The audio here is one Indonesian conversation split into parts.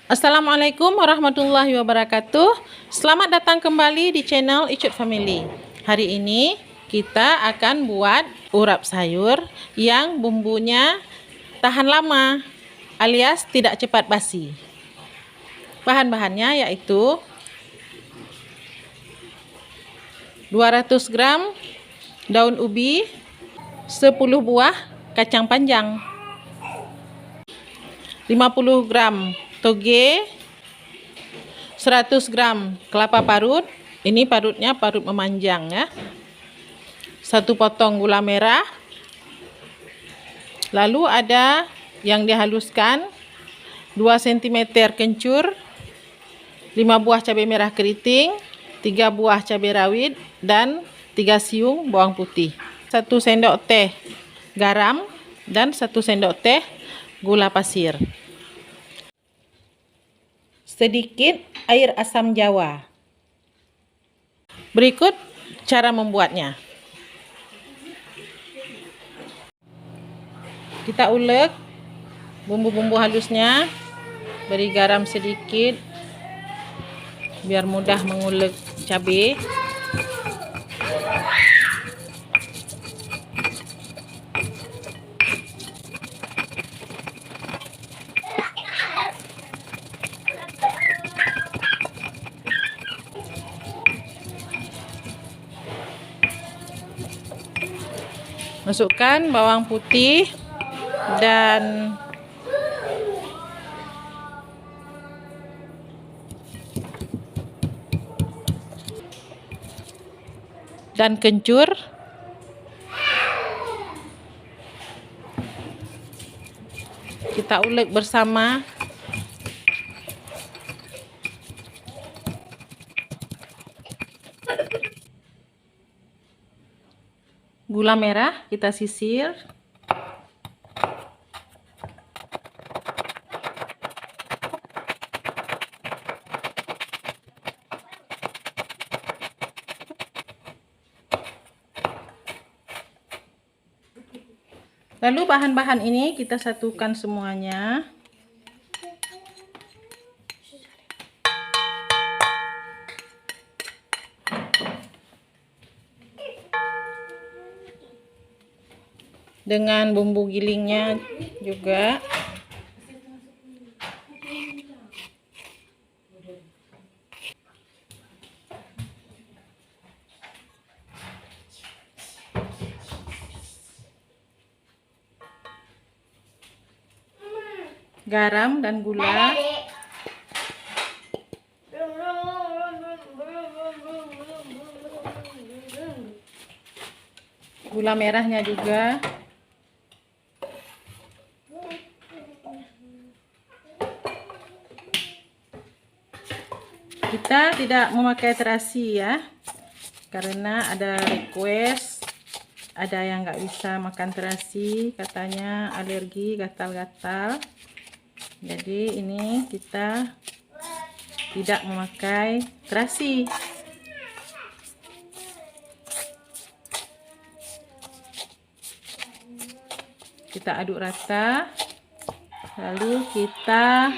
Assalamualaikum warahmatullahi wabarakatuh. Selamat datang kembali di channel Icut Family. Hari ini kita akan buat urap sayur yang bumbunya tahan lama alias tidak cepat basi. Bahan-bahannya yaitu 200 gram daun ubi, 10 buah kacang panjang, 50 gram toge, 100 gram kelapa parut. Ini parutnya parut memanjang ya. 1 potong gula merah. Lalu ada yang dihaluskan 2 cm kencur, 5 buah cabai merah keriting, 3 buah cabai rawit dan 3 siung bawang putih. 1 sendok teh garam dan 1 sendok teh gula pasir. Sedikit air asam jawa. Berikut cara membuatnya. Kita ulek bumbu-bumbu halusnya, beri garam sedikit biar mudah mengulek cabai. Masukkan bawang putih dan kencur. Kita ulek bersama. Gula merah kita sisir. Lalu bahan-bahan ini kita satukan semuanya. Dengan bumbu gilingnya juga. Garam dan gula. Gula merahnya juga. Kita tidak memakai terasi ya, karena ada request, ada yang nggak bisa makan terasi, katanya alergi gatal-gatal. Jadi ini kita tidak memakai terasi. Kita aduk rata, lalu kita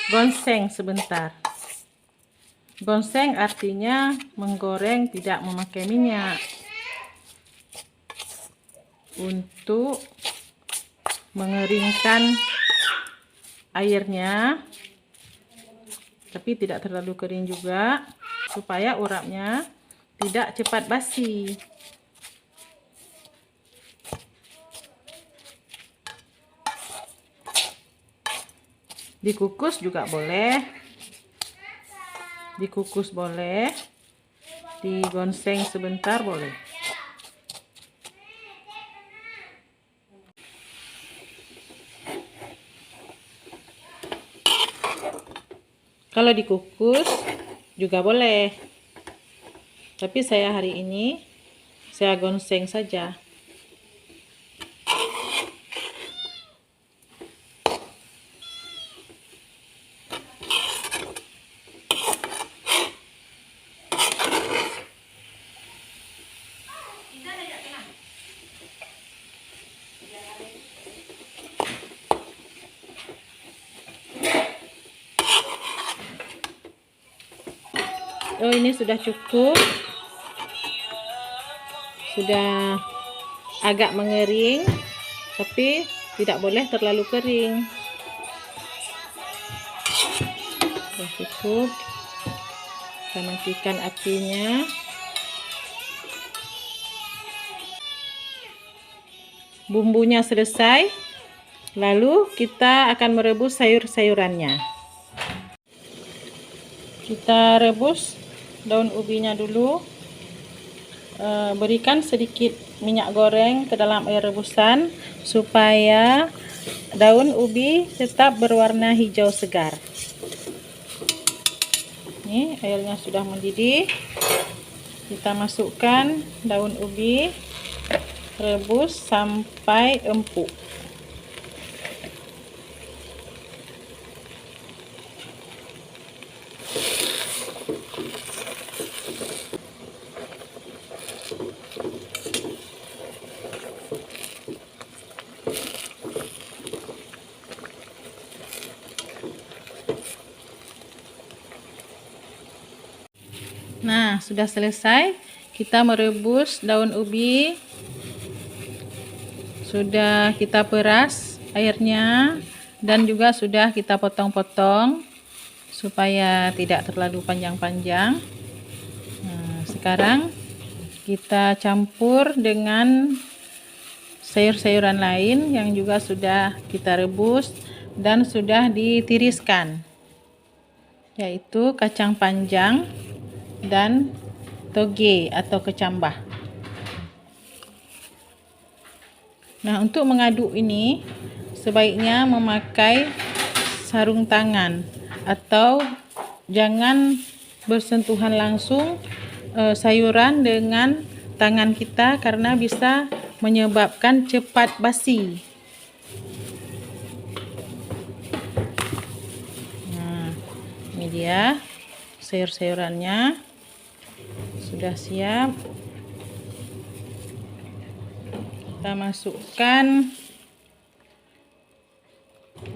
gongseng sebentar. Gongseng artinya menggoreng tidak memakai minyak, untuk mengeringkan airnya, tapi tidak terlalu kering juga, supaya urapnya tidak cepat basi. Dikukus juga boleh. Dikukus boleh, digonseng sebentar boleh. Kalau dikukus juga boleh, tapi saya hari ini saya gonseng saja. Oh, ini sudah cukup. Sudah agak mengering, tapi tidak boleh terlalu kering. Sudah cukup. Kita matikan apinya. Bumbunya selesai. Lalu kita akan merebus sayur-sayurannya. Kita rebus daun ubinya dulu. Berikan sedikit minyak goreng ke dalam air rebusan supaya daun ubi tetap berwarna hijau segar. Ini airnya sudah mendidih. Kita masukkan daun ubi, rebus sampai empuk. Nah, sudah selesai. Kita merebus daun ubi. Sudah kita peras airnya dan juga sudah kita potong-potong supaya tidak terlalu panjang-panjang. Nah, sekarang kita campur dengan sayur-sayuran lain yang juga sudah kita rebus dan sudah ditiriskan, yaitu kacang panjang dan toge atau kecambah. Nah, untuk mengaduk ini sebaiknya memakai sarung tangan atau jangan bersentuhan langsung sayuran dengan tangan kita karena bisa menyebabkan cepat basi. Nah, ini dia sayur-sayurannya. Sudah siap. Kita masukkan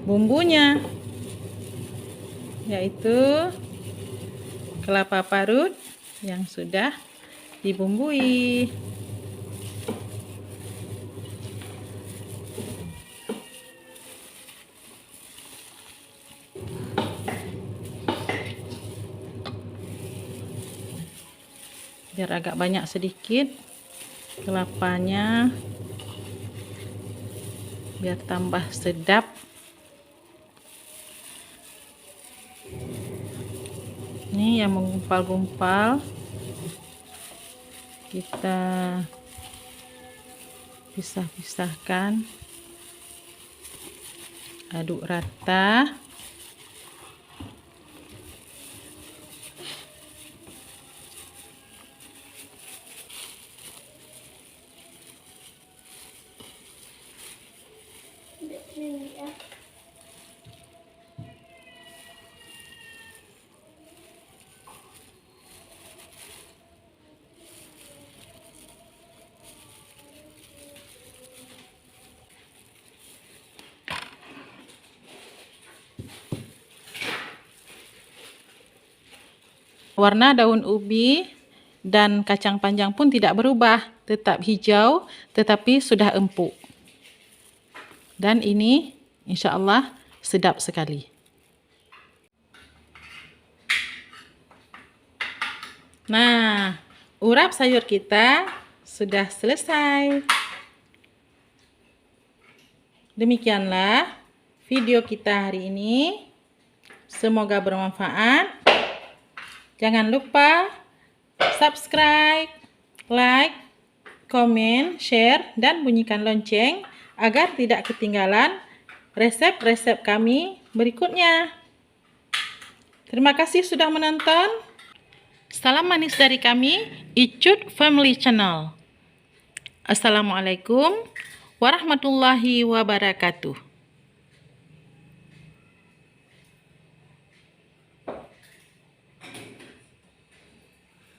bumbunya, yaitu kelapa parut yang sudah dibumbui. Biar agak banyak sedikit kelapanya, biar tambah sedap. Ini yang menggumpal-gumpal kita pisah-pisahkan, aduk rata. Warna daun ubi dan kacang panjang pun tidak berubah, tetap hijau tetapi sudah empuk. Dan ini insya Allah sedap sekali. Nah, urap sayur kita sudah selesai. Demikianlah video kita hari ini. Semoga bermanfaat. Jangan lupa subscribe, like, komen, share, dan bunyikan lonceng agar tidak ketinggalan resep-resep kami berikutnya. Terima kasih sudah menonton. Salam manis dari kami, Icut Family Channel. Assalamualaikum warahmatullahi wabarakatuh.